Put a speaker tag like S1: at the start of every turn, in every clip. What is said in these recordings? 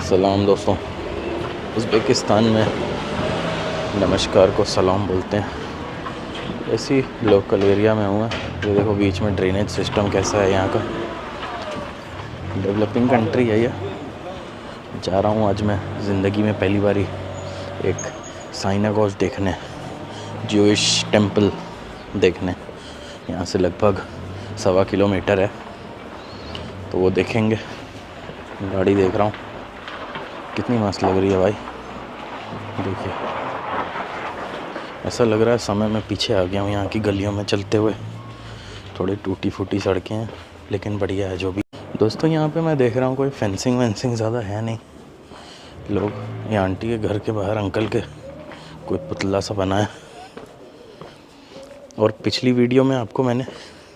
S1: सलाम दोस्तों। उज़्बेकिस्तान में नमस्कार को सलाम बोलते हैं। ऐसी लोकल एरिया में हुआ। ये देखो बीच में ड्रेनेज सिस्टम कैसा है यहाँ का। डेवलपिंग कंट्री है ये। जा रहा हूँ आज मैं ज़िंदगी में पहली बारी एक साइनागॉग देखने, ज्यूइश टेम्पल देखने। यहाँ से लगभग 1.25 किलोमीटर है, तो वो देखेंगे। गाड़ी देख रहा हूँ कितनी मस्त लग रही है भाई। देखिए ऐसा लग रहा है समय में पीछे आ गया हूँ यहाँ की गलियों में चलते हुए। थोड़ी टूटी फूटी सड़कें हैं लेकिन बढ़िया है जो भी। दोस्तों यहाँ पे मैं देख रहा हूँ कोई फेंसिंग वेंसिंग ज़्यादा है नहीं। लोग, ये आंटी के घर के बाहर अंकल के कोई पुतला सा बना है। और पिछली वीडियो में आपको मैंने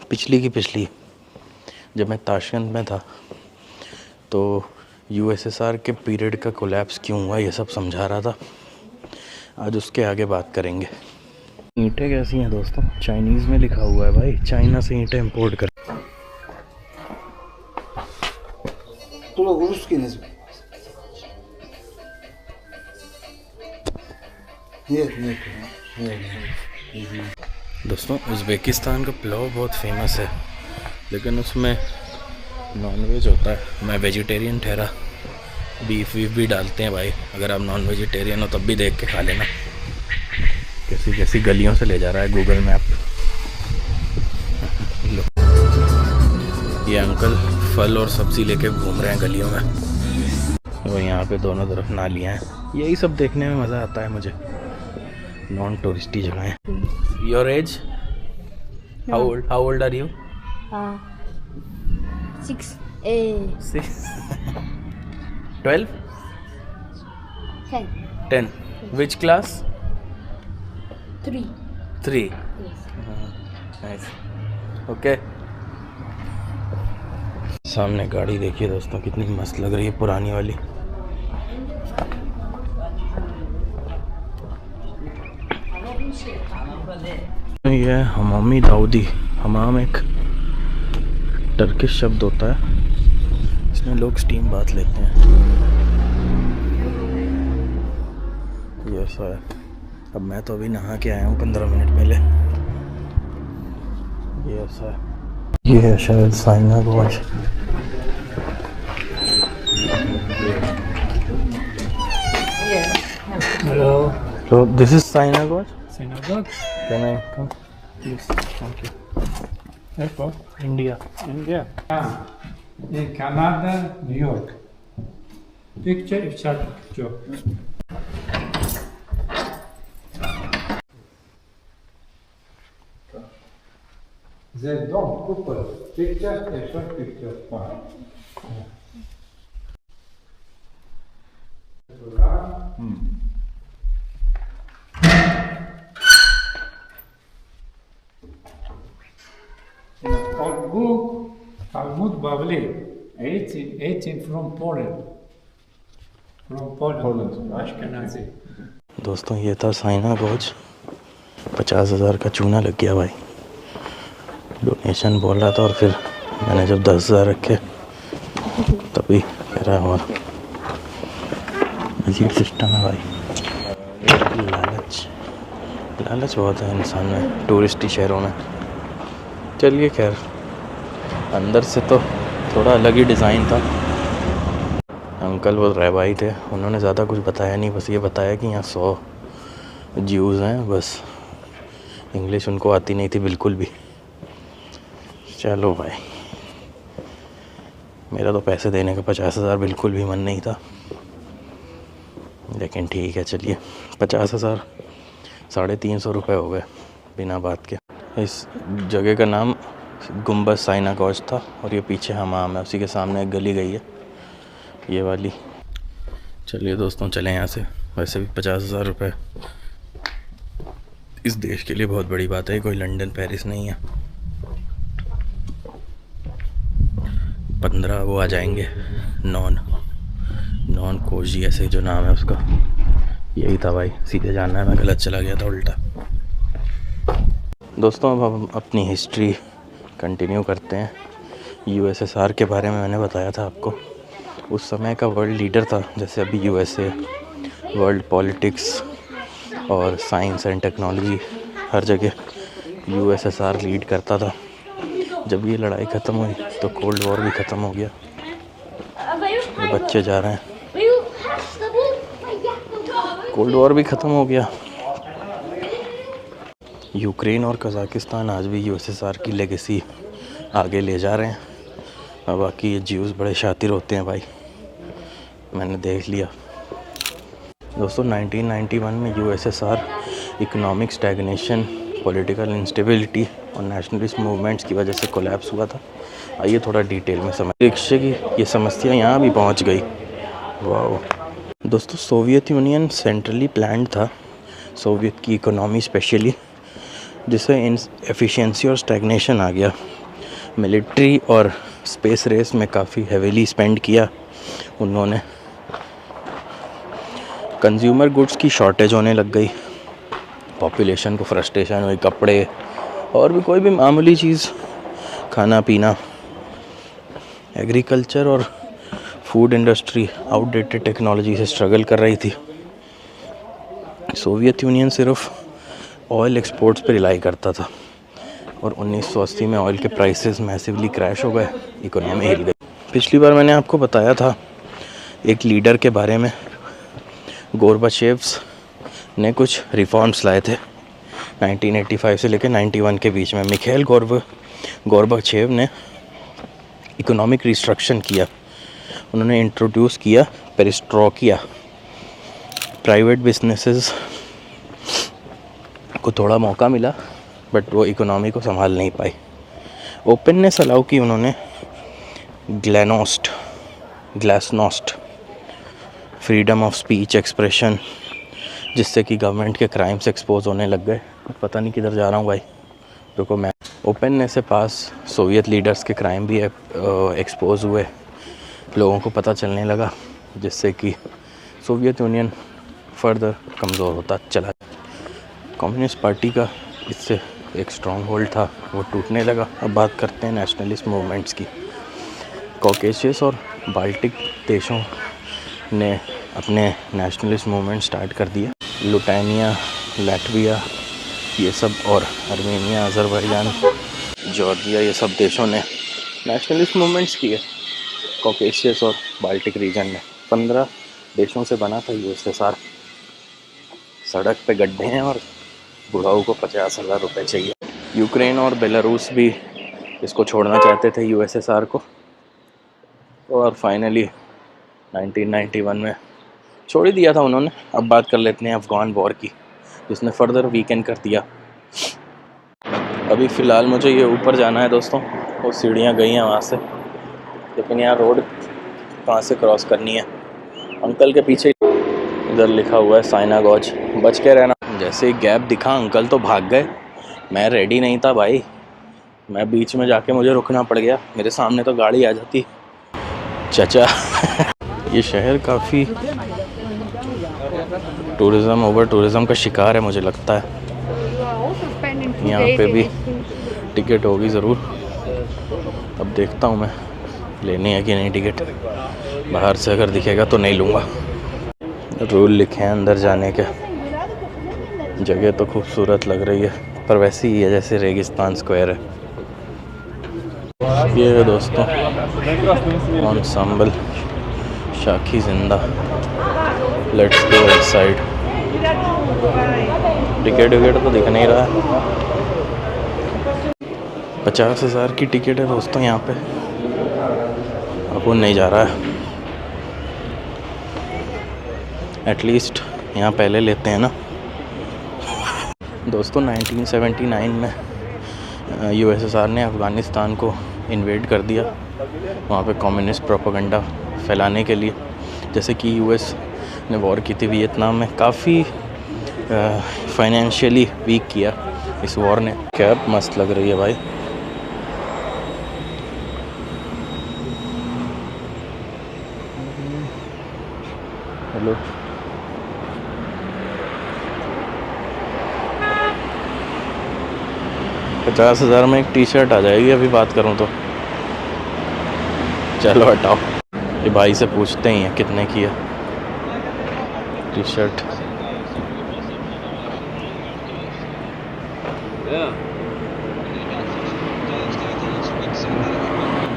S1: पिछली जब मैं ताशकंद में था तो यूएसएसआर के पीरियड का कोलैप्स क्यों हुआ ये सब समझा रहा था। आज उसके आगे बात करेंगे। ईंटें कैसी हैं दोस्तों? चाइनीज़ में लिखा हुआ है भाई, चाइना से ईंटें इंपोर्ट कर। दोस्तों उज़्बेकिस्तान का पुलाव बहुत फेमस है, लेकिन उसमें नॉनवेज होता है। मैं वेजिटेरियन ठहरा। बीफ वीफ भी डालते हैं भाई। अगर आप नॉन वेजिटेरियन हो तब भी देख के खा लेना। कैसी कैसी गलियों से ले जा रहा है गूगल मैप। ये अंकल फल और सब्ज़ी लेके घूम रहे हैं गलियों में। और यहाँ पे दोनों तरफ नालियाँ हैं। यही सब देखने में मज़ा आता है मुझे। नॉन टूरिस्टी जगह है। Your age? How old are you?
S2: 6
S1: 12 10 which class?
S2: 3
S1: 3 nice okay. सामने गाड़ी देखिए दोस्तों कितनी मस्त लग रही है, पुरानी वाली। ये हमामी दाऊदी। हमाम एक टर्किश शब्द होता है, इसमें लोग स्टीम बात लेते हैं। ये ऐसा है। अब मैं तो अभी नहा के आया हूँ 15 मिनट पहले। ये ऐसा है। ये है शायद साइनागॉग।
S3: Hello.
S1: So this is synagogue?
S3: Synagogue?
S1: Can I come?
S3: Yes.
S1: Thank you.
S3: Airport?
S1: India.
S3: India. In Canada, New York. Picture if shot picture. The dog couple. Picture if shot picture. Old book, Talmud Bavli, 18 from Poland. From Poland. Ashkenazi.
S1: दोस्तों ये था साइनागॉग। 50,000 का चूना लग गया भाई। Donation बोल रहा था और फिर मैंने जब 10,000 रखे तभी कह रहा हुआ। अजीब सिस्टम है भाई। लालच बहुत है इंसान में, टूरिस्टी शहरों में। चलिए खैर, अंदर से तो थोड़ा अलग ही डिज़ाइन था। अंकल वो रहबाई थे, उन्होंने ज़्यादा कुछ बताया नहीं, बस ये बताया कि यहाँ 100 ज्यूज़ हैं। बस इंग्लिश उनको आती नहीं थी बिल्कुल भी। चलो भाई, मेरा तो पैसे देने का 50,000 बिल्कुल भी मन नहीं था, लेकिन ठीक है चलिए। 50,000 350 रुपये हो गए बिना बात के। इस जगह का नाम गुम्बद साइनागॉग था और ये पीछे हमाम है, उसी के सामने एक गली गई है ये वाली। चलिए दोस्तों चलें यहाँ से। वैसे भी 50,000 रुपये इस देश के लिए बहुत बड़ी बात है, कोई लंदन पेरिस नहीं है। 15 वो आ जाएंगे नॉन कोजी ऐसे जो नाम है उसका। यही था भाई, सीधे जाना है, मैं गलत चला गया था उल्टा। दोस्तों अब हम अपनी हिस्ट्री कंटिन्यू करते हैं। यूएसएसआर के बारे में मैंने बताया था आपको, उस समय का वर्ल्ड लीडर था, जैसे अभी यूएसए वर्ल्ड पॉलिटिक्स और साइंस एंड टेक्नोलॉजी हर जगह यूएसएसआर लीड करता था। जब ये लड़ाई ख़त्म हुई तो कोल्ड वॉर भी ख़त्म हो गया। ये बच्चे जा रहे हैं, कोल्ड वॉर भी ख़त्म हो गया। यूक्रेन और कज़ाकिस्तान आज भी यूएसएसआर की लेगेसी आगे ले जा रहे हैं। और बाकी ये ज्यूज़ बड़े शातिर होते हैं भाई, मैंने देख लिया। दोस्तों 1991 में USSR economic stagnation, political instability और नेशनलिस्ट मूवमेंट्स की वजह से कोलैप्स हुआ था। आइए थोड़ा डिटेल में समझ। रिक्शे की ये समस्या यहाँ भी पहुँच गई। वाह दोस्तों, सोवियत यूनियन सेंट्रली प्लान्ड था, सोवियत की इकोनॉमी स्पेशली, जिससे एफिशिएंसी और स्टैग्नेशन आ गया। मिलिट्री और स्पेस रेस में काफ़ी हेवीली स्पेंड किया उन्होंने। कंज्यूमर गुड्स की शॉर्टेज होने लग गई, पॉपुलेशन को फ्रस्ट्रेशन हुई, कपड़े और भी कोई भी मामूली चीज़, खाना पीना। एग्रीकल्चर और फूड इंडस्ट्री आउटडेटेड टेक्नोलॉजी से स्ट्रगल कर रही थी। सोवियत यूनियन सिर्फ ऑयल एक्सपोर्ट्स पर रिलाई करता था और 1980 में ऑयल के प्राइसेस मैसिवली क्रैश हो गए, इकोनॉमी हिल गई। पिछली बार मैंने आपको बताया था एक लीडर के बारे में, गोर्बाचेव्स ने कुछ रिफॉर्म्स लाए थे 1985 से लेकर 91 के बीच में। मिखाइल गोर्बाचेव ने इकोनॉमिक रिस्ट्रक्शन किया। उन्होंने इंट्रोड्यूस किया पेरिस्ट्रोइका। प्राइवेट बिजनेसेस को थोड़ा मौका मिला बट वो इकोनॉमी को संभाल नहीं पाई। ओपननेस अलाउ की उन्होंने, glasnost, freedom of speech expression, जिससे कि गवर्नमेंट के क्राइम्स एक्सपोज होने लग गए। पता नहीं किधर जा रहा हूँ भाई, रुको। मैं ओपननेस से पास सोवियत लीडर्स के क्राइम भी एक्सपोज हुए, लोगों को पता चलने लगा, जिससे कि सोवियत यूनियन फर्दर कमज़ोर होता चला। कम्युनिस्ट पार्टी का इससे एक स्ट्रॉन्ग होल्ड था, वो टूटने लगा। अब बात करते हैं नेशनलिस्ट मूवमेंट्स की। कॉकेशियस और बाल्टिक देशों ने अपने नेशनलिस्ट मूवमेंट स्टार्ट कर दिया। लिथुआनिया, लाटविया ये सब, और आर्मेनिया, अज़रबैजान, जॉर्जिया, ये सब देशों ने नेशनलिस्ट मूवमेंट्स किए। कॉकेशियस और बाल्टिक रीजन में 15 देशों से बना था यूएसएसआर। सड़क पे गड्ढे हैं और बुढ़ाऊ को 50,000 रुपये चाहिए। यूक्रेन और बेलारूस भी इसको छोड़ना चाहते थे यूएसएसआर को, और फाइनली 1991 में छोड़ ही दिया था उन्होंने। अब बात कर लेते हैं अफ़गान वॉर की, जिसने फर्दर वीकेंड कर दिया। अभी फ़िलहाल मुझे ये ऊपर जाना है दोस्तों, वो सीढ़ियाँ गई हैं वहाँ से, लेकिन यहाँ रोड कहाँ से क्रॉस करनी है। अंकल के पीछे इधर लिखा हुआ है साइनागॉज, बच के रहना। जैसे ही गैप दिखा अंकल तो भाग गए। मैं रेडी नहीं था भाई, मैं बीच में जाके मुझे रुकना पड़ गया, मेरे सामने तो गाड़ी आ जाती। चाचा ये शहर काफ़ी ओवर टूरिज़म का शिकार है मुझे लगता है। यहाँ पे भी टिकट होगी ज़रूर। अब देखता हूँ मैं लेनी है कि नहीं टिकट, बाहर से अगर दिखेगा तो नहीं लूँगा। रूल लिखे हैं अंदर जाने के। जगह तो खूबसूरत लग रही है, पर वैसी ही है जैसे रेगिस्तान स्क्वायर है। ये है दोस्तों एंसेम्बल शाखी जिंदा। Let's go inside. Ticket wicket तो दिख नहीं रहा है। 50,000 की टिकट है दोस्तों यहाँ पे, अब नहीं जा रहा है। एटलीस्ट यहाँ पहले लेते हैं ना। दोस्तों 1979 में यूएसएसआर ने अफ़गानिस्तान को इन्वेड कर दिया, वहाँ पे कम्युनिस्ट प्रोपेगेंडा फैलाने के लिए। जैसे कि यूएस ने वॉर की थी वियतनाम में, काफ़ी फाइनेंशियली वीक किया इस वॉर ने। कैब मस्त लग रही है भाई। हेलो, $50,000 में एक टी शर्ट आ जाएगी अभी बात करूं तो। चलो हटाओ। ये भाई से पूछते ही हैं कितने की है टी शर्ट।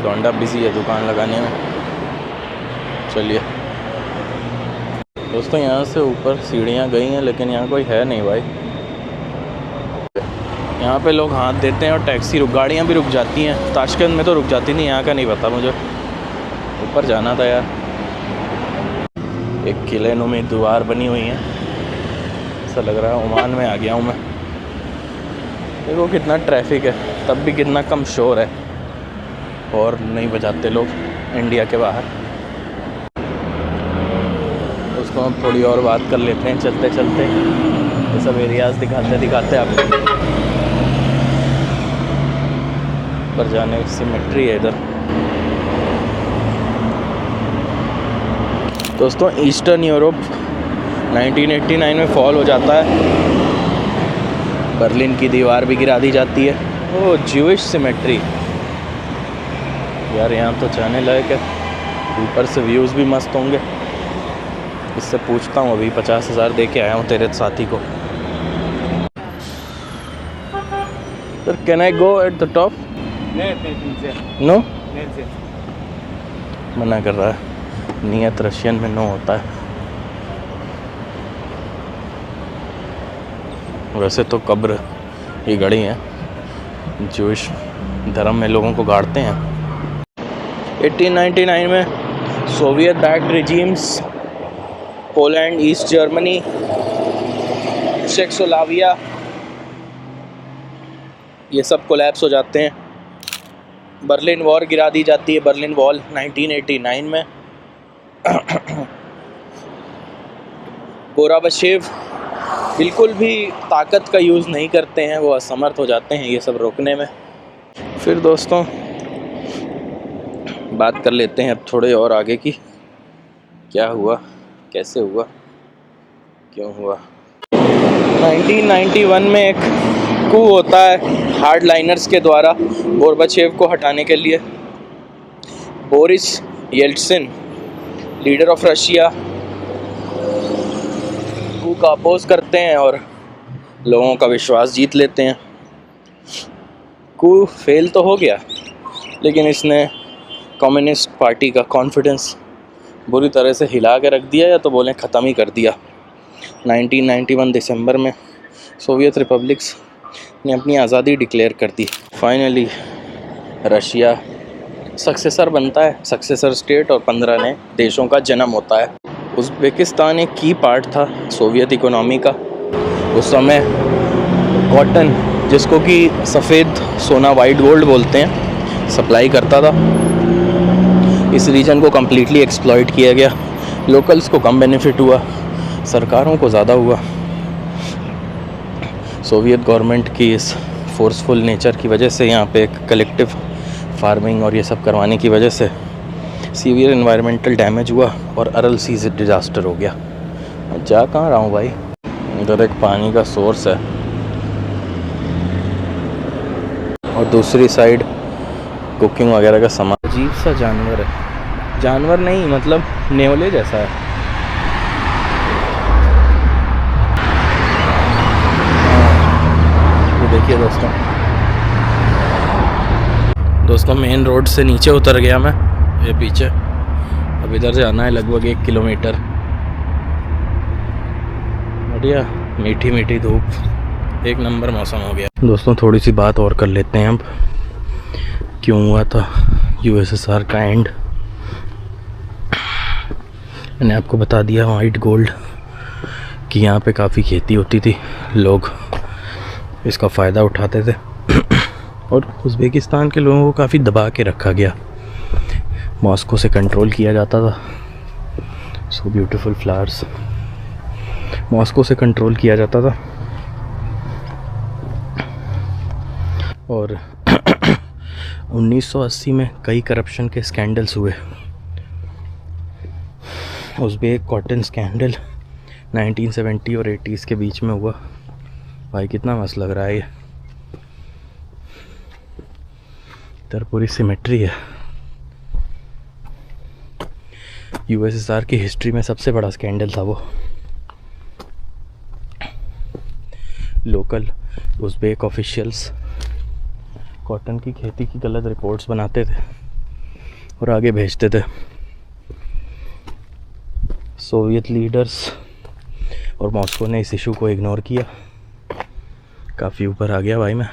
S1: लौंडा बिजी है दुकान लगाने में। चलिए दोस्तों, यहाँ से ऊपर सीढ़ियाँ गई हैं लेकिन यहाँ कोई है नहीं भाई। यहाँ पे लोग हाथ देते हैं और टैक्सी गाड़ियाँ भी रुक जाती हैं। ताशकंद में तो रुक जाती नहीं, यहाँ का नहीं पता मुझे। ऊपर जाना था यार। एक किले नुमा दीवार बनी हुई है, ऐसा लग रहा है ओमान में आ गया हूँ मैं। देखो कितना ट्रैफिक है, तब भी कितना कम शोर है और नहीं बजाते लोग इंडिया के बाहर। उसको हम थोड़ी और बात कर लेते हैं चलते चलते। ये सब एरियाज़ दिखाते दिखाते आपको। पर जाने की सिमेट्री है इधर। दोस्तों ईस्टर्न यूरोप 1989 में फॉल हो जाता है। बर्लिन की दीवार भी गिरा दी जाती है। ओ ज्यूइश सिमेट्री यार, यहाँ तो जाने लायक है। ऊपर से व्यूज़ भी मस्त होंगे। इससे पूछता हूँ, अभी 50,000 दे के आया हूँ तेरे साथी को। Sir can I go at the top? No, मना कर रहा है। नियत रशियन में नो होता है। वैसे तो कब्र ये गड़ी है, ज्यूइश धर्म में लोगों को गाड़ते हैं। 1899 में Soviet backed regimes Poland, east Germany, Czechoslovakia ये सब कोलैप्स हो जाते हैं। बर्लिन वॉर गिरा दी जाती है, बर्लिन वॉल 1989 में। गोराबाचेव बिल्कुल भी ताकत का यूज़ नहीं करते हैं, वो असमर्थ हो जाते हैं ये सब रोकने में। फिर दोस्तों बात कर लेते हैं अब थोड़े और आगे की, क्या हुआ, कैसे हुआ, क्यों हुआ। 1991 में एक कू होता है हार्डलाइनर्स के द्वारा गोरबाचेव को हटाने के लिए। बोरिस येल्टसिन, लीडर ऑफ रशिया, कू का अपोज करते हैं और लोगों का विश्वास जीत लेते हैं। कू फेल तो हो गया, लेकिन इसने कम्युनिस्ट पार्टी का कॉन्फिडेंस बुरी तरह से हिला के रख दिया, या तो बोलें ख़त्म ही कर दिया। 1991 दिसंबर में सोवियत रिपब्लिक्स ने अपनी आज़ादी डिक्लेयर कर दी। फाइनली रशिया सक्सेसर बनता है, सक्सेसर स्टेट, और 15 नए देशों का जन्म होता है। उज़्बेकिस्तान एक की पार्ट था सोवियत इकोनॉमी का। उस समय कॉटन, जिसको कि सफ़ेद सोना वाइट गोल्ड बोलते हैं, सप्लाई करता था। इस रीजन को कम्प्लीटली एक्सप्लॉइट किया गया। लोकल्स को कम बेनिफिट हुआ, सरकारों को ज़्यादा हुआ। सोवियत गवर्नमेंट की इस फोर्सफुल नेचर की वजह से, यहाँ पे एक कलेक्टिव फार्मिंग और ये सब करवाने की वजह से सीवियर एनवायरमेंटल डैमेज हुआ और अरल सी डिज़ास्टर हो गया। जा कहाँ रहा हूँ भाई। इधर एक पानी का सोर्स है और दूसरी साइड कुकिंग वगैरह का सामान। अजीब सा जानवर है, जानवर नहीं मतलब नेवले जैसा है। ये देखिए दोस्तों मेन रोड से नीचे उतर गया मैं, ये पीछे। अब इधर जाना है लगभग 1 किलोमीटर। बढ़िया मीठी मीठी धूप, एक नंबर मौसम हो गया। दोस्तों थोड़ी सी बात और कर लेते हैं अब, क्यों हुआ था यूएसएसआर का एंड। मैंने आपको बता दिया वाइट गोल्ड कि यहाँ पे काफ़ी खेती होती थी, लोग इसका फ़ायदा उठाते थे और उज़्बेकिस्तान के लोगों को काफ़ी दबा के रखा गया। मॉस्को से कंट्रोल किया जाता था। सो ब्यूटीफुल फ्लावर्स, मॉस्को से कंट्रोल किया जाता था। और 1980 में कई करप्शन के स्कैंडल्स हुए। उज़्बेक कॉटन स्कैंडल 1970 और 80s के बीच में हुआ। भाई कितना मस्त लग रहा है ये। इधर पूरी सिमेट्री है। यूएसएसआर की हिस्ट्री में सबसे बड़ा स्कैंडल था वो। लोकल उज़्बेक ऑफिशियल्स कॉटन की खेती की गलत रिपोर्ट्स बनाते थे और आगे भेजते थे। सोवियत लीडर्स और मॉस्को ने इस इशू को इग्नोर किया। काफ़ी ऊपर आ गया भाई मैं।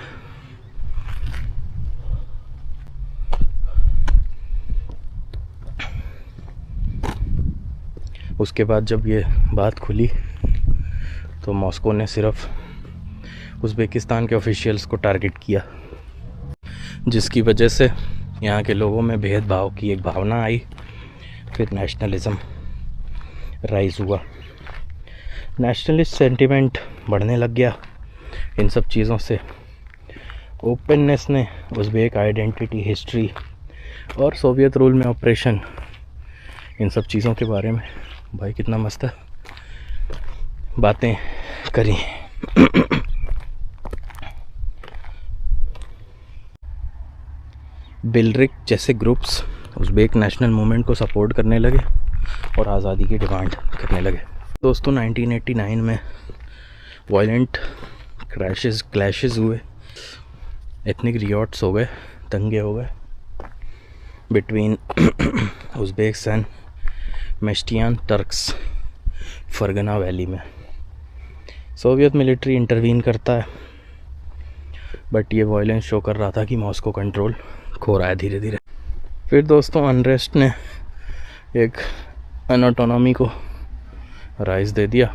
S1: उसके बाद जब ये बात खुली तो मॉस्को ने सिर्फ उज़्बेकिस्तान के ऑफिशियल्स को टारगेट किया, जिसकी वजह से यहाँ के लोगों में भेदभाव की एक भावना आई। फिर नेशनलिज़म राइज़ हुआ, नेशनलिस्ट सेंटिमेंट बढ़ने लग गया। इन सब चीज़ों से ओपननेस ने उज़्बेक आइडेंटिटी, हिस्ट्री और सोवियत रूल में ऑपरेशन, इन सब चीज़ों के बारे में भाई कितना मस्त है बातें करी। बिलरिक जैसे ग्रुप्स उज़्बेक नेशनल मूवमेंट को सपोर्ट करने लगे और आज़ादी की डिमांड करने लगे। दोस्तों 1989 में वायलेंट क्लैशेस हुए, एथनिक रियॉट्स हो गए, दंगे हो गए between Uzbeks and Meskhetian Turks Fergana valley में। सोवियत मिलिट्री इंटरवीन करता है, बट ये वायलेंस शो कर रहा था कि मॉस्को कंट्रोल खो रहा है धीरे धीरे। फिर दोस्तों अनरेस्ट ने एक अनऑटोनॉमी को राइज दे दिया।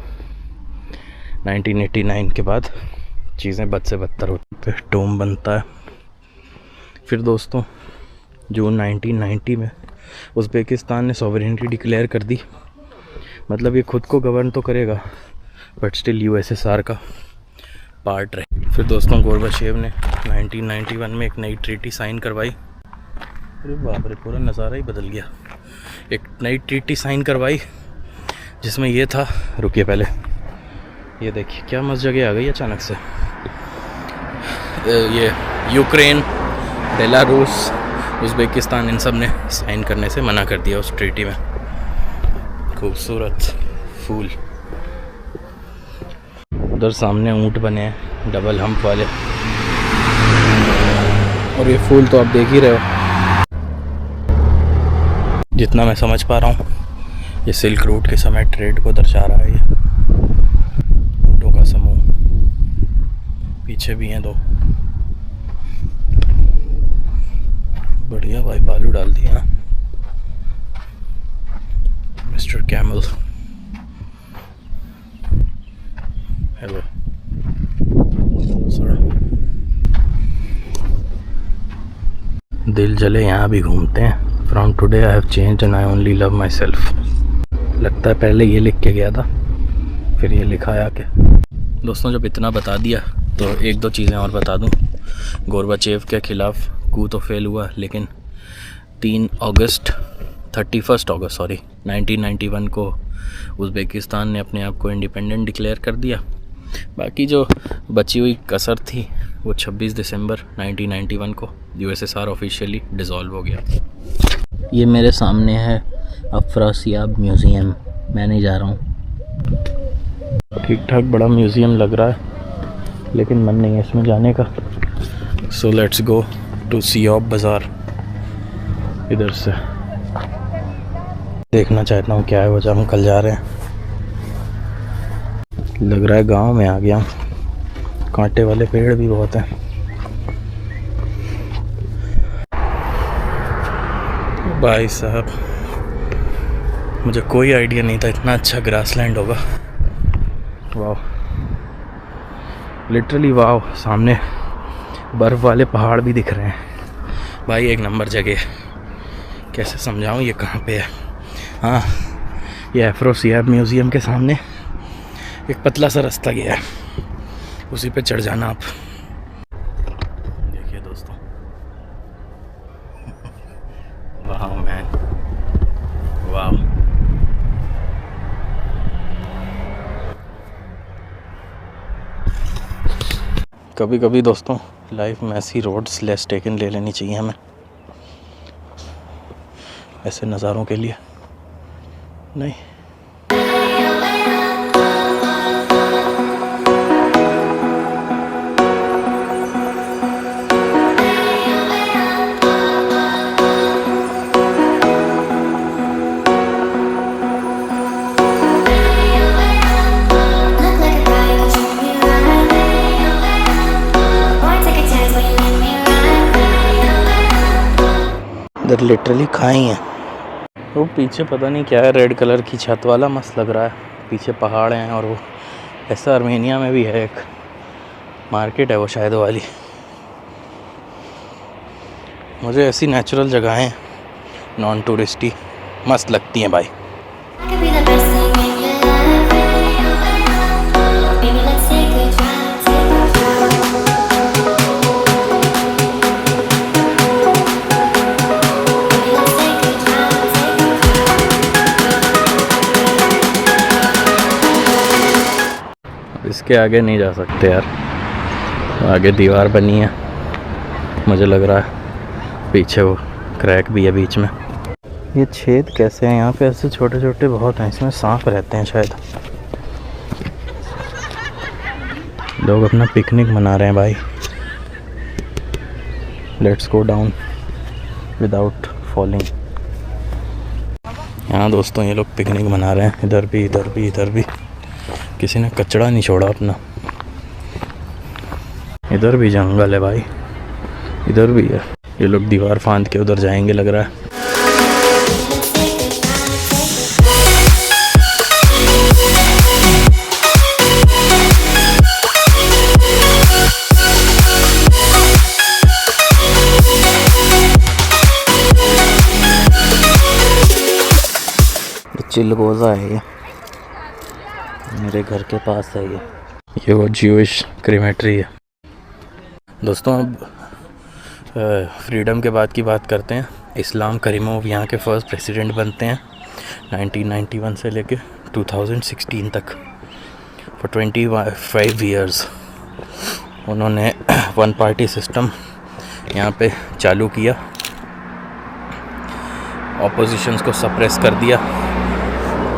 S1: 1989 के बाद चीज़ें बद से बदतर होती है, डोम बनता है। फिर दोस्तों जून 1990 में उज़्बेकिस्तान ने सॉवरेनिटी डिक्लेयर कर दी। मतलब ये खुद को गवर्न तो करेगा बट स्टिल यूएसएसआर का पार्ट रहे। फिर दोस्तों गोर्बाचेव ने 1991 में एक नई ट्रीटी साइन करवाई। अरे बाप रे, पूरा नज़ारा ही बदल गया। एक नई ट्रीटी साइन करवाई जिसमें ये था, रुकिए पहले ये देखिए क्या मस्त जगह आ गई अचानक से। ये यूक्रेन, बेलारूस, उज़्बेकिस्तान इन सब ने साइन करने से मना कर दिया उस ट्रीटी में। खूबसूरत फूल, उधर सामने ऊंट बने हैं डबल हम्प वाले, और ये फूल तो आप देख ही रहे हो। जितना मैं समझ पा रहा हूँ ये सिल्क रूट के समय ट्रेड को दर्शा रहा है। ये ऊँटों का समूह, पीछे भी हैं दो। बढ़िया भाई, बालू डाल दिया मिस्टर कैमल। हेलो दिल जले यहाँ भी घूमते हैं। From today I have changed and I only love my self. लगता है पहले ये लिख के गया था फिर ये लिखाया के। दोस्तों जब इतना बता दिया तो एक दो चीज़ें और बता दूं। गोर्बाचेव के ख़िलाफ़ कू तो फेल हुआ, लेकिन 31 अगस्त 1991 को उज़्बेकिस्तान ने अपने आप को इंडिपेंडेंट डिक्लेयर कर दिया। बाकी जो बची हुई कसर थी वो 26 दिसंबर 1991 को यूएसएसआर ऑफिशियली डिसॉल्व हो गया। ये मेरे सामने है अफरासियाब म्यूज़ियम, मैं नहीं जा रहा हूँ। ठीक ठाक बड़ा म्यूज़ियम लग रहा है, लेकिन मन नहीं है इसमें जाने का। सो लेट्स गो टू सियोब बाज़ार। इधर से देखना चाहता हूँ क्या है वो, जब हम कल जा रहे हैं। लग रहा है गांव में आ गया। कांटे वाले पेड़ भी बहुत हैं। भाई साहब मुझे कोई आइडिया नहीं था इतना अच्छा ग्रासलैंड होगा। वाह, लिटरली वाह। सामने बर्फ़ वाले पहाड़ भी दिख रहे हैं। भाई एक नंबर जगह। कैसे समझाऊँ ये कहाँ पे है। हाँ, ये अफरासियाब म्यूज़ियम के सामने एक पतला सा रास्ता गया है, उसी पे चढ़ जाना आप। देखिए दोस्तों, वाह मैन, वाह। कभी कभी दोस्तों लाइफ में ऐसी रोड्स लेस टेकन ले लेनी चाहिए हमें, ऐसे नज़ारों के लिए। नहीं, इधर लिटरली खाई है। वो पीछे पता नहीं क्या है, रेड कलर की छत वाला मस्त लग रहा है। पीछे पहाड़ हैं और वो ऐसा आर्मेनिया में भी है एक मार्केट है वो शायद वाली। मुझे ऐसी नेचुरल जगहें नॉन टूरिस्टी मस्त लगती हैं भाई। इसके आगे नहीं जा सकते यार, आगे दीवार बनी है मुझे लग रहा है, पीछे वो क्रैक भी है बीच में। ये छेद कैसे हैं यहाँ पे, ऐसे छोटे छोटे बहुत हैं, इसमें सांप रहते हैं शायद। लोग अपना पिकनिक मना रहे हैं भाई। Let's go down without falling. यहाँ दोस्तों ये लोग पिकनिक मना रहे हैं, इधर भी इधर भी इधर भी, किसी ने कचड़ा नहीं छोड़ा अपना। इधर भी जंगल है भाई, इधर भी है। ये लोग दीवार फांद के उधर जाएंगे लग रहा है। चिलगोज़ा है ये, मेरे घर के पास है ये वो ज्यूइश क्रीमेटरी है। दोस्तों अब फ्रीडम के बाद की बात करते हैं। इस्लाम करीमोव यहाँ के फर्स्ट प्रेसिडेंट बनते हैं 1991 से लेके 2016 तक। फॉर 25 ईयर्स उन्होंने वन पार्टी सिस्टम यहाँ पे चालू किया, ऑपोजिशंस को सप्रेस कर दिया,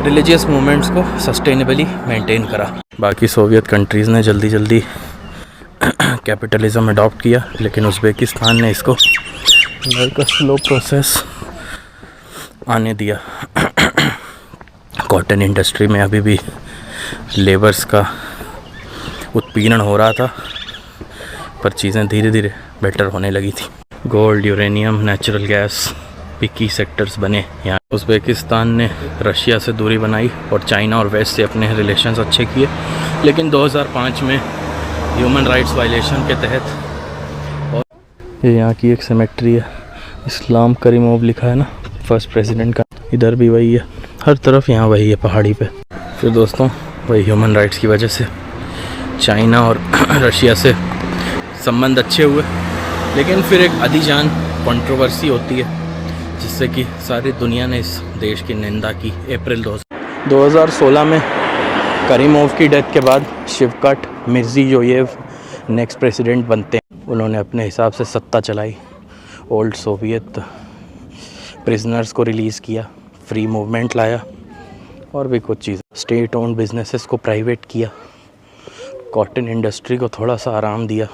S1: रिलीजियस मूवमेंट्स को सस्टेनेबली मेंटेन करा। बाकी सोवियत कंट्रीज़ ने जल्दी जल्दी कैपिटलिज्म अडॉप्ट किया, लेकिन उज़्बेकिस्तान ने इसको लाइक अ स्लो प्रोसेस आने दिया। कॉटन इंडस्ट्री में अभी भी लेबर्स का उत्पीड़न हो रहा था, पर चीज़ें धीरे धीरे बेटर होने लगी थी। गोल्ड, यूरेनियम, नेचुरल गैस भी की सेक्टर्स बने यहाँ। उज़्बेकिस्तान ने रशिया से दूरी बनाई और चाइना और वेस्ट से अपने रिलेशंस अच्छे किए, लेकिन 2005 में ह्यूमन राइट्स वायलेशन के तहत। और ये यहाँ की एक सेमेट्री है, इस्लाम करीमोव लिखा है ना फर्स्ट प्रेसिडेंट का, इधर भी वही है, हर तरफ यहाँ वही है पहाड़ी पे। फिर दोस्तों वही ह्यूमन राइट्स की वजह से चाइना और रशिया से संबंध अच्छे हुए, लेकिन फिर एक आदीजान कंट्रोवर्सी होती है जिससे कि सारी दुनिया ने इस देश की निंदा की। अप्रैल 2016 में करीमोव की डेथ के बाद शिवकाट मिर्ज़ियोयेव नेक्स्ट प्रेसिडेंट बनते हैं। उन्होंने अपने हिसाब से सत्ता चलाई, ओल्ड सोवियत प्रिजनर्स को रिलीज़ किया, फ्री मूवमेंट लाया और भी कुछ चीज़। स्टेट ओन्ड बिजनेसेस को प्राइवेट किया, कॉटन इंडस्ट्री को थोड़ा सा आराम दिया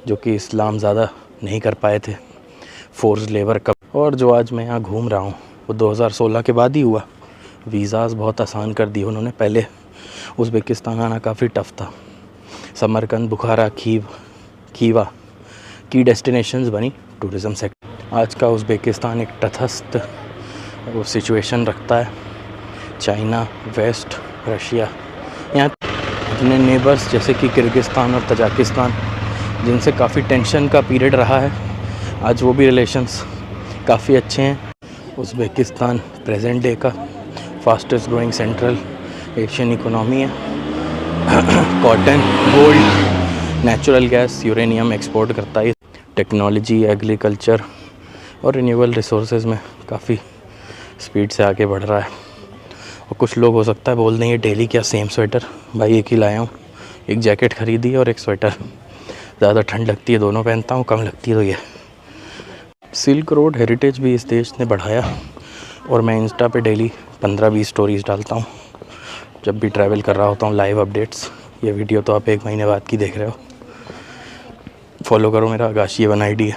S1: जो कि इस्लाम ज़्यादा नहीं कर पाए थे, फोर्स लेबर का। और जो आज मैं यहाँ घूम रहा हूँ वो 2016 के बाद ही हुआ। वीज़ाज़ बहुत आसान कर दिए उन्होंने, पहले उज़्बेकिस्तान आना काफ़ी टफ़ था। समरकंद, बुखारा, खीवा की डेस्टिनेशंस बनी टूरिज़म सेक्टर। आज का उज़्बेकिस्तान एक तटस्थ वो सिचुएशन रखता है। चाइना, वेस्ट, रशिया, यहाँ अपने नेबर्स जैसे कि किर्गिस्तान और तजाकिस्तान जिनसे काफ़ी टेंशन का पीरियड रहा है, आज वो भी रिलेशंस काफ़ी अच्छे हैं। उज़्बेकिस्तान प्रेजेंट डे का fastest growing central Asian economy है। Cotton, gold, natural gas, uranium export करता है। टेक्नोलॉजी, एग्रीकल्चर और रिन्यूएबल रिसोर्सेज में काफ़ी स्पीड से आगे बढ़ रहा है। और कुछ लोग हो सकता है बोल दें ये डेली क्या सेम स्वेटर, भाई एक ही लाया हूँ, एक जैकेट ख़रीदी और एक स्वेटर। ज़्यादा ठंड लगती है दोनों पहनता हूँ, कम लगती है तो ये। सिल्क रोड हेरिटेज भी इस देश ने बढ़ाया और मैं इंस्टा पे डेली 15-20 स्टोरीज़ डालता हूँ जब भी ट्रैवल कर रहा होता हूँ, लाइव अपडेट्स। ये वीडियो तो आप 1 महीने बाद की देख रहे हो। फॉलो करो मेरा आगाशी A1 ID है,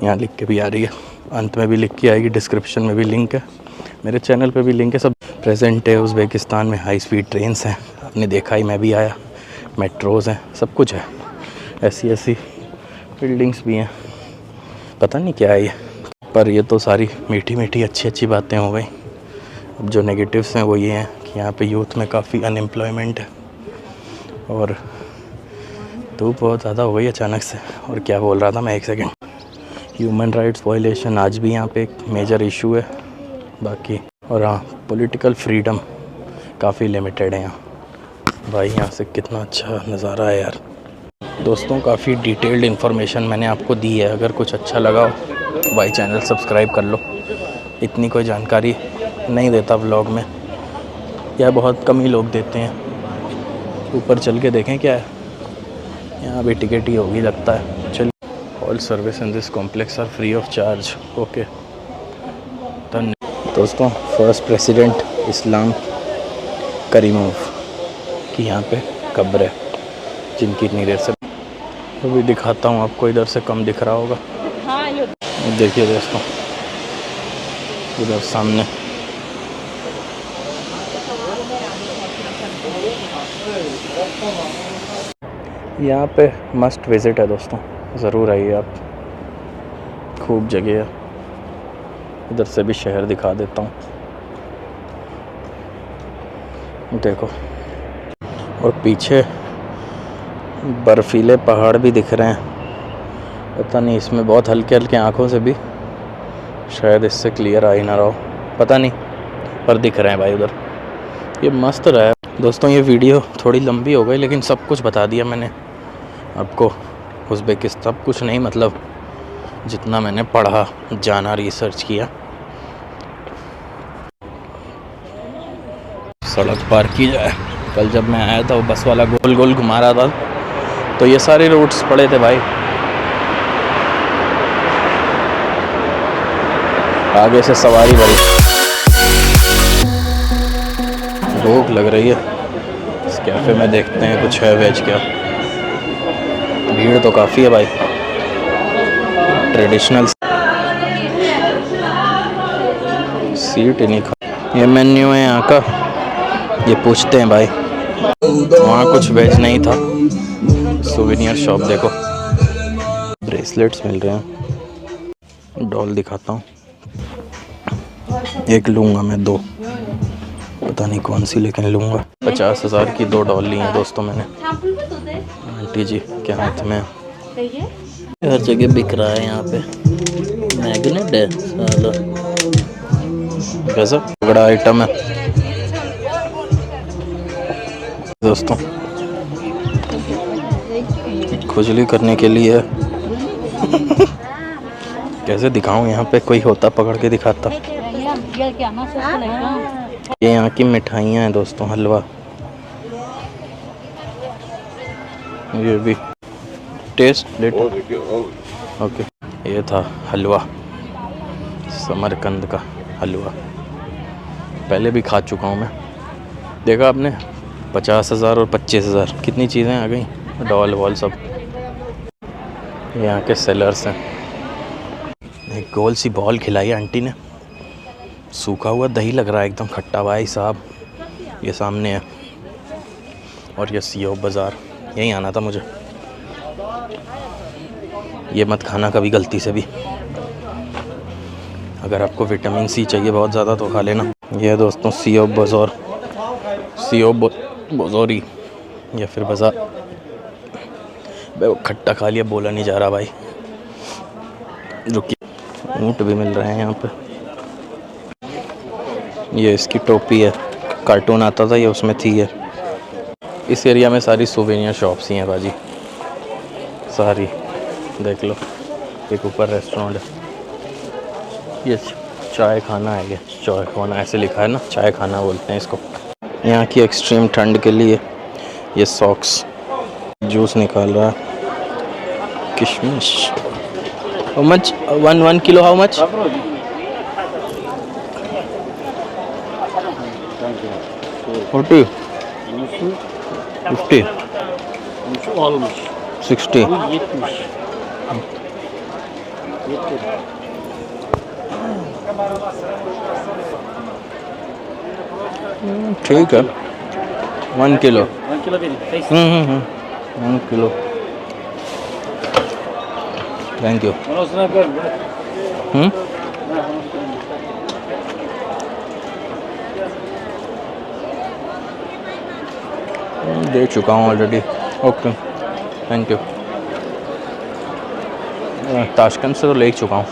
S1: यहाँ लिख के भी आ रही है, अंत में भी लिख के आएगी, डिस्क्रिप्शन में भी लिंक है, मेरे चैनल पे भी लिंक है। सब प्रेजेंट है। उज़्बेकिस्तान में हाई स्पीड ट्रेन्स हैं, आपने देखा ही, मैं भी आया, मेट्रोज़ हैं, सब कुछ है। ऐसी बिल्डिंग्स भी हैं, पता नहीं क्या है ये, पर ये तो सारी मीठी मीठी अच्छी बातें हो गई। अब जो नेगेटिव्स हैं वो ये हैं कि यहाँ पे यूथ में काफ़ी अनएम्प्लॉयमेंट है और धूप बहुत ज़्यादा हो गई अचानक से। और क्या बोल रहा था मैं, 1 सेकेंड। ह्यूमन राइट्स वायलेशन आज भी यहाँ पे एक मेजर इशू है बाकी। और हाँ, पॉलिटिकल फ्रीडम काफ़ी लिमिटेड है यहाँ। भाई यहाँ से कितना अच्छा नज़ारा है यार। दोस्तों काफ़ी डिटेल्ड इन्फॉर्मेशन मैंने आपको दी है, अगर कुछ अच्छा लगा हो तो भाई चैनल सब्सक्राइब कर लो। इतनी कोई जानकारी नहीं देता व्लॉग में, या बहुत कम ही लोग देते हैं। ऊपर चल के देखें क्या है, यहाँ भी टिकट ही होगी लगता है। चलिए, all service in this complex are free of charge. Okay, धन्यवाद। दोस्तों, फर्स्ट प्रेसिडेंट इस्लाम करीमोव की यहाँ पे कब्र है, जिनकी इतनी देर से अभी दिखाता हूँ आपको, इधर से कम दिख रहा होगा। देखिए दोस्तों, इधर सामने यहाँ पे मस्ट विज़िट है दोस्तों, ज़रूर आइए आप, खूब जगह है। इधर से भी शहर दिखा देता हूँ, देखो। और पीछे बर्फीले पहाड़ भी दिख रहे हैं, पता नहीं इसमें बहुत हल्के हल्के आँखों से भी शायद इससे क्लियर आ ही ना रहा हो, पता नहीं, पर दिख रहे हैं भाई उधर। ये मस्त रहा है दोस्तों। ये वीडियो थोड़ी लंबी हो गई, लेकिन सब कुछ बता दिया मैंने आपको। उज़्बेकिस्तान सब कुछ नहीं, मतलब जितना मैंने पढ़ा, जाना, रिसर्च किया। सड़क पार की जाए। कल जब मैं आया था वो बस वाला गोल गोल घुमा रहा था, तो ये सारे रूट्स पड़े थे भाई। आगे से सवारी भरी, भूख लग रही है। इस कैफ़े में देखते हैं कुछ है वेज क्या। भीड़ तो काफ़ी है भाई। ट्रेडिशनल सीट ही नहीं खा। ये मेन्यू है यहाँ का, ये पूछते हैं भाई। वहाँ कुछ वेज नहीं था। सोवेनियर शॉप देखो, ब्रेसलेट्स मिल रहे हैं। डॉल दिखाता हूँ, एक लूँगा मैं, 2 पता नहीं कौन सी, लेकिन लूँगा। 50,000 की 2 डॉल ली हैं दोस्तों मैंने। आंटी जी के हाथ में, हर जगह बिक रहा है यहाँ पे। मैग्नेट है साला, गजब बड़ा आइटम है दोस्तों। खुजली करने के लिए कैसे दिखाऊं, यहाँ पे कोई होता पकड़ के दिखाता। ये यहाँ की मिठाइयाँ हैं दोस्तों, हलवा। ये भी टेस्ट लेट। ओके, ये था हलवा, समरकंद का हलवा। पहले भी खा चुका हूँ मैं। देखा आपने, 50,000 और 25,000, कितनी चीज़ें आ गई, डॉल वॉल सब। यहाँ के सेलर्स हैं। एक गोल सी बॉल खिलाई आंटी ने, सूखा हुआ दही लग रहा है एकदम खट्टा भाई साहब। ये सामने है। और ये सीओ बाज़ार, यहीं आना था मुझे। ये मत खाना कभी गलती से भी, अगर आपको विटामिन सी चाहिए बहुत ज़्यादा तो खा लेना। ये दोस्तों सीओ बाज़ार, सीओ बाज़ारी या फिर बाज़ार। वो खट्टा खा लिया, बोला नहीं जा रहा भाई। रुकिए, ऊँट भी मिल रहे हैं यहाँ पे। ये इसकी टोपी है, कार्टून आता था ये, उसमें थी ये। इस एरिया में सारी सोवेनियर शॉप्स ही हैं बाजी, सारी देख लो। एक ऊपर रेस्टोरेंट है, ये चाय खाना है, ये चाय खाना ऐसे लिखा है ना, चाय खाना बोलते हैं इसको। यहाँ की एक्सट्रीम ठंड के लिए ये सॉक्स, जूस निकाल रहा है। किशमिश, how much? 1 kilo, how much? 40, 50,
S4: olmuş.
S1: 60.
S4: 70.
S1: ठीक है 1 kilo
S4: 1 kilo vereyim. Thanks.
S1: 1 kilo thank you
S4: Bana olsun abi.
S1: दे चुका हूँ already okay thank you Tashkent से तो ले चुका हूँ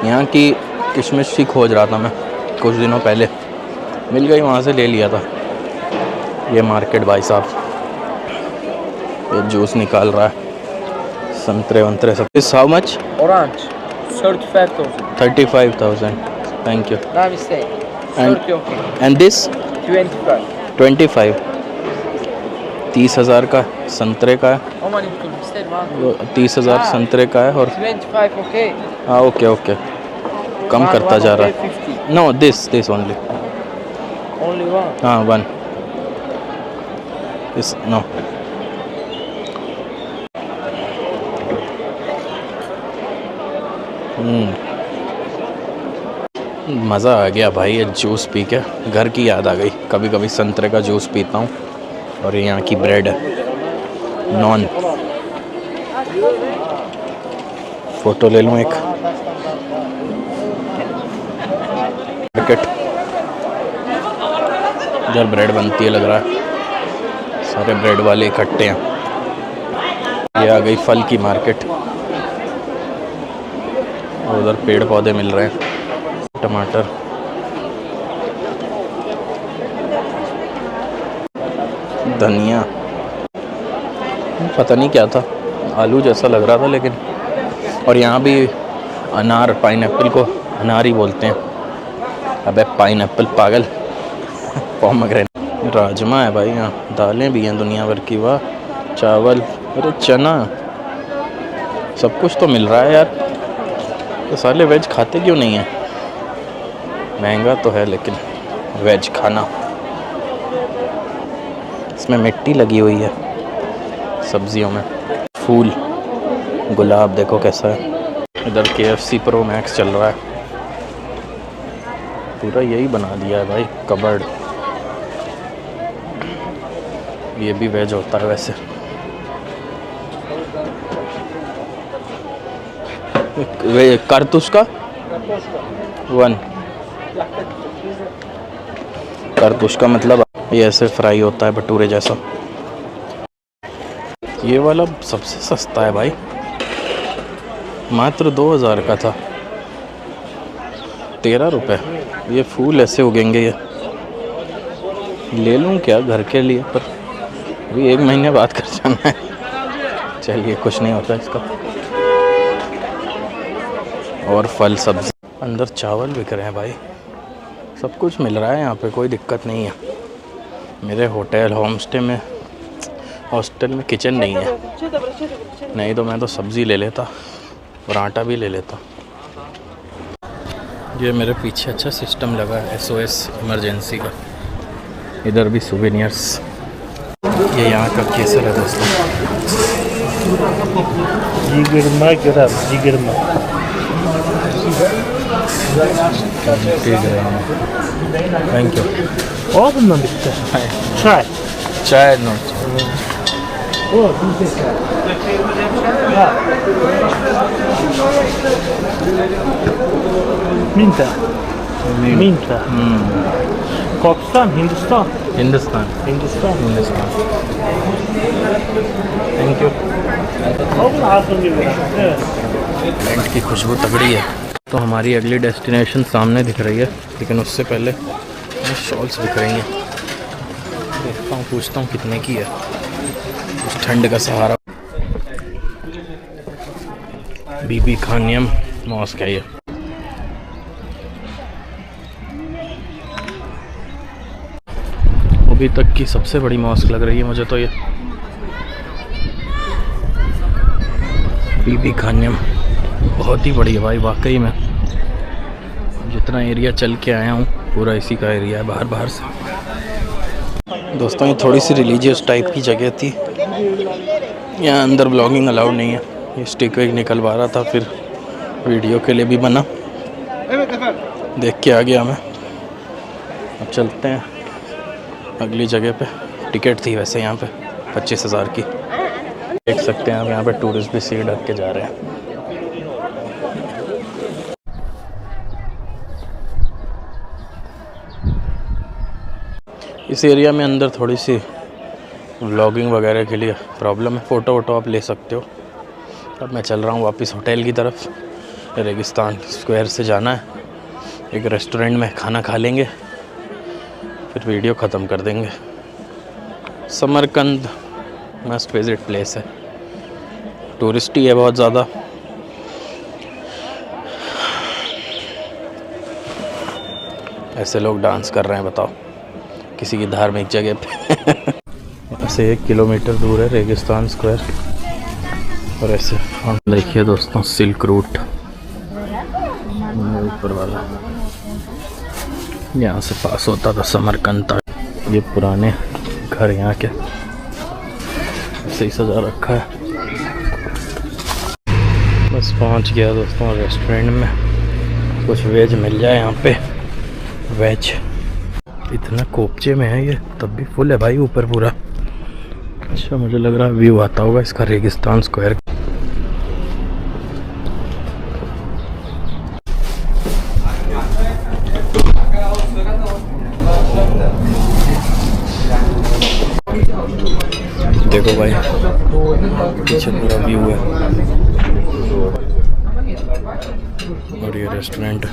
S1: यहाँ की किशमिश ही खोज रहा था मैं कुछ दिनों पहले मिल गई वहाँ से ले लिया था ये मार्केट भाई साहब ये जूस निकाल रहा है संतरे वंतरे सब इस how much
S5: Orange, 35,000.
S1: 35,000 thank you
S5: Now we say
S1: And-
S5: 30, okay.
S1: And this
S5: 25.
S1: 25 30,000 का संतरे का है
S5: How many you could say, man?
S1: वो 30,000 संतरे का है और
S5: 25, okay.
S1: हाँ ओके ओके कम
S5: One,
S1: करता
S5: one,
S1: जा रहा
S5: okay,
S1: है
S5: 50.
S1: No this only
S5: Only one.
S1: हाँ 1 इस नो मज़ा आ गया भाई ये जूस पी के घर की याद आ गई कभी कभी संतरे का जूस पीता हूँ और यहाँ की ब्रेड है नॉन फ़ोटो ले लूँ एक मार्केट इधर ब्रेड बनती है लग रहा है सारे ब्रेड वाले इकट्ठे हैं ये आ गई फल की मार्केट और उधर पेड़ पौधे मिल रहे हैं टमाटर धनिया पता नहीं क्या था आलू जैसा लग रहा था लेकिन और यहाँ भी अनार पाइनएप्पल को अनार ही बोलते हैं अबे पाइनएप्पल पागल पोमेग्रेनेट राजमा है भाई यहाँ दालें भी हैं दुनिया भर की वाह चावल अरे चना सब कुछ तो मिल रहा है यार तो साले वेज खाते क्यों नहीं हैं महंगा तो है लेकिन वेज खाना इसमें मिट्टी लगी हुई है सब्जियों में फूल गुलाब देखो कैसा है इधर KFC प्रो मैक्स चल रहा है पूरा यही बना दिया है भाई कबर्ड ये भी वेज होता है वैसे वे कारतूस का 1 कारतूस का मतलब ये ऐसे फ्राई होता है भटूरे जैसा ये वाला सबसे सस्ता है भाई मात्र 2000 का था 13 रुपये ये फूल ऐसे उगेंगे ये ले लूँ क्या घर के लिए पर अभी 1 महीने बाद कर जाना है चलिए कुछ नहीं होता इसका और फल सब्जी अंदर चावल बिक रहे हैं भाई सब कुछ मिल रहा है यहाँ पे कोई दिक्कत नहीं है मेरे हॉस्टल में किचन नहीं है नहीं तो मैं तो सब्ज़ी ले लेता और आटा भी ले लेता ये मेरे पीछे अच्छा सिस्टम लगा है SOS इमरजेंसी का इधर भी सुवेनियर्स ये यहाँ का केसर है दोस्तों
S4: 20 gram, 20 gram.
S1: Thank you
S4: O bundan bitti. Çay.
S1: चाय note
S4: O bizde. Ha. Minta. Minta. Pakistan, Hindistan.
S1: Hindustan thank you
S4: O bunun altın gibi. Evet.
S1: Paint की खुशबू तगड़ी है तो हमारी अगली डेस्टिनेशन सामने दिख रही है लेकिन उससे पहले शॉल्स दिख रही हैं देखता हूँ पूछता हूँ कितने की है उस ठंड का सहारा बीबी खानियम मॉस्क है ये अभी तक की सबसे बड़ी मॉस्क लग रही है मुझे तो ये बीबी खानियम बहुत ही बड़ी है भाई वाकई में जितना एरिया चल के आया हूँ पूरा इसी का एरिया है बाहर बाहर से। दोस्तों ये थोड़ी सी रिलीजियस टाइप की जगह थी, यहाँ अंदर ब्लॉगिंग अलाउड नहीं है। ये स्टिक विक निकलवा रहा था, फिर वीडियो के लिए भी बना, देख के आ गया मैं। अब चलते हैं अगली जगह पे। टिकट थी वैसे यहाँ पे 25,000 की। देख सकते हैं आप यहाँ पे टूरिस्ट भी सीट ढक के जा रहे हैं। इस एरिया में अंदर थोड़ी सी व्लॉगिंग वगैरह के लिए प्रॉब्लम है, फ़ोटो वोटो आप ले सकते हो। अब मैं चल रहा हूँ वापस होटल की तरफ। रेगिस्तान स्क्वायर से जाना है, एक रेस्टोरेंट में खाना खा लेंगे, फिर वीडियो ख़त्म कर देंगे। समरकंद मस्ट विजिट प्लेस है, टूरिस्ट ही है बहुत ज़्यादा। ऐसे लोग डांस कर रहे हैं, बताओ, किसी की धार्मिक जगह पे। यहाँ से 1 किलोमीटर दूर है रेगिस्तान स्क्वायर। और ऐसे हम देखिए दोस्तों सिल्क रूट ऊपर वाला, यहाँ से पास होता था समरकंद तक। ये पुराने घर यहाँ के ऐसे ही सजा रखा है। बस पहुँच गया दोस्तों रेस्टोरेंट में। कुछ वेज मिल जाए यहाँ पे, वेज। इतना कोपचे में है ये, तब भी फुल है भाई ऊपर पूरा। अच्छा मुझे लग रहा है व्यू आता होगा इसका रेगिस्तान स्क्वायर। देखो भाई पीछे पूरा व्यू है और ये रेस्टोरेंट।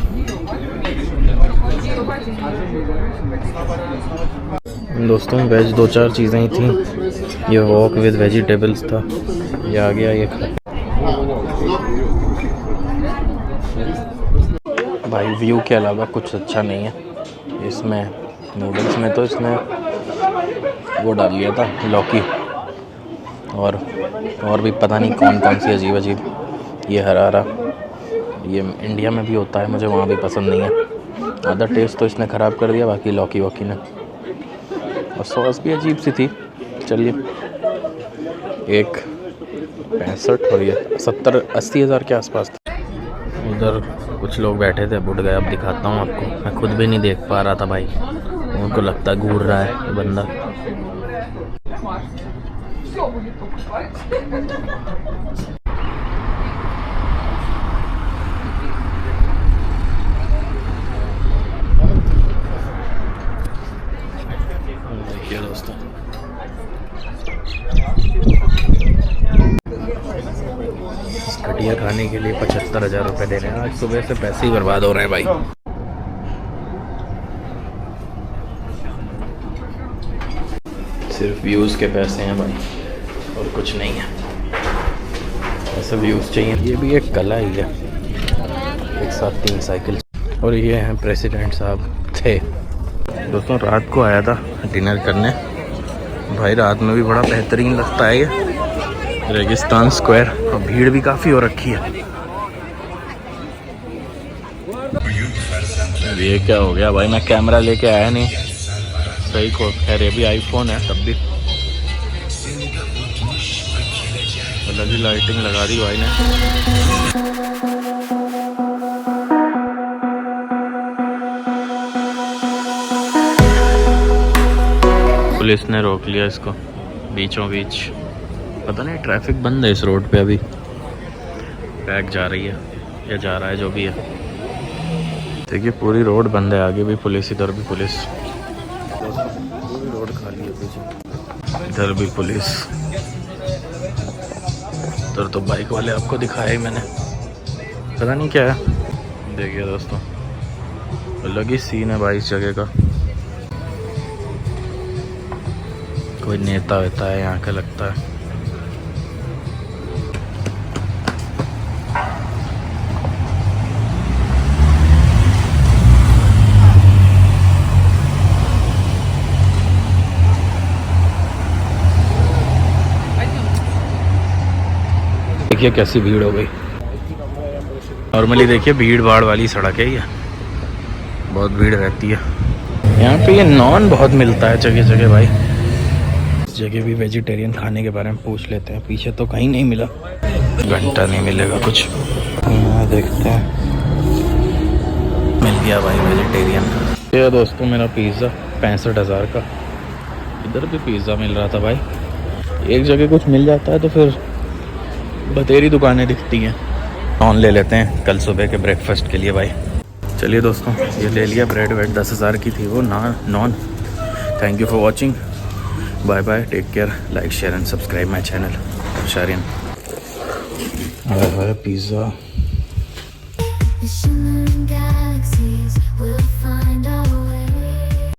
S1: दोस्तों वेज 2-4 चीज़ें ही थी। ये वॉक विद वेजिटेबल्स था, ये आ गया। ये भाई व्यू के अलावा कुछ अच्छा नहीं है इसमें। नूडल्स में तो इसने वो डाल लिया था लौकी, और भी पता नहीं कौन कौन सी अजीब अजीब। ये हरा, ये इंडिया में भी होता है, मुझे वहाँ भी पसंद नहीं है। आधा टेस्ट तो इसने ख़राब कर दिया, बाकी लौकी वौकी ने। और सॉस भी अजीब सी थी। चलिए, एक 65 और ये 70-80 हज़ार के आसपास था। उधर कुछ लोग बैठे थे, बुढ़ गए। अब दिखाता हूँ आपको, मैं खुद भी नहीं देख पा रहा था भाई, उनको लगता घूर रहा है ये बंदा। देखिए दोस्तों घटिया खाने के लिए 75,000 रुपये दे रहे हैं। आज सुबह से पैसे ही बर्बाद हो रहे हैं भाई। सिर्फ व्यूज़ के पैसे हैं भाई, और कुछ नहीं है। ऐसे व्यूज़ चाहिए। ये भी एक कला ही है, एक साथ 3 साइकिल। और ये हैं प्रेसिडेंट साहब थे। दोस्तों रात को आया था डिनर करने भाई, रात में भी बड़ा बेहतरीन लगता है ये रेगिस्तान स्क्वायर। और भीड़ भी काफ़ी हो रखी है। ये क्या हो गया भाई, मैं कैमरा लेके आया नहीं सही को। खैर ये भी आईफोन है, तब भी अलग ही लाइटिंग लगा दी भाई ने। पुलिस ने रोक लिया इसको बीचों बीच। पता नहीं ट्रैफिक बंद है इस रोड पे अभी। बैग जा रही है या जा रहा है जो भी है। देखिए पूरी रोड बंद है, आगे भी पुलिस, इधर भी पुलिस। पूरी रोड खाली है पीछे, इधर भी पुलिस। इधर तो बाइक वाले आपको दिखाया ही मैंने, पता नहीं क्या है। देखिए दोस्तों अलग ही सीन है भाई इस जगह का। कोई नेता वेता है यहाँ का लगता है। देखिए कैसी भीड़ हो गई। नॉर्मली देखिए भीड़ भाड़ वाली सड़क है ये, बहुत भीड़ रहती है यहाँ पे। ये नॉन बहुत मिलता है जगह जगह भाई। इस जगह भी वेजिटेरियन खाने के बारे में पूछ लेते हैं। पीछे तो कहीं नहीं मिला, घंटा नहीं मिलेगा कुछ। यहाँ देखते हैं, मिल गया भाई वेजिटेरियन। ये दोस्तों मेरा पिज़्ज़ा 65,000 का। इधर भी पिज़्ज़ा मिल रहा था भाई। एक जगह कुछ मिल जाता है तो फिर बतेरी दुकानें दिखती हैं। नॉन ले लेते हैं कल सुबह के ब्रेकफास्ट के लिए भाई। चलिए दोस्तों, ये ले लिया ब्रेड वेड। 10,000 की थी वो नॉन। Thank you for watching. Bye bye, take care, like share and subscribe my channel शारियन। Pizza.
S6: The shimmering galaxies will find our way.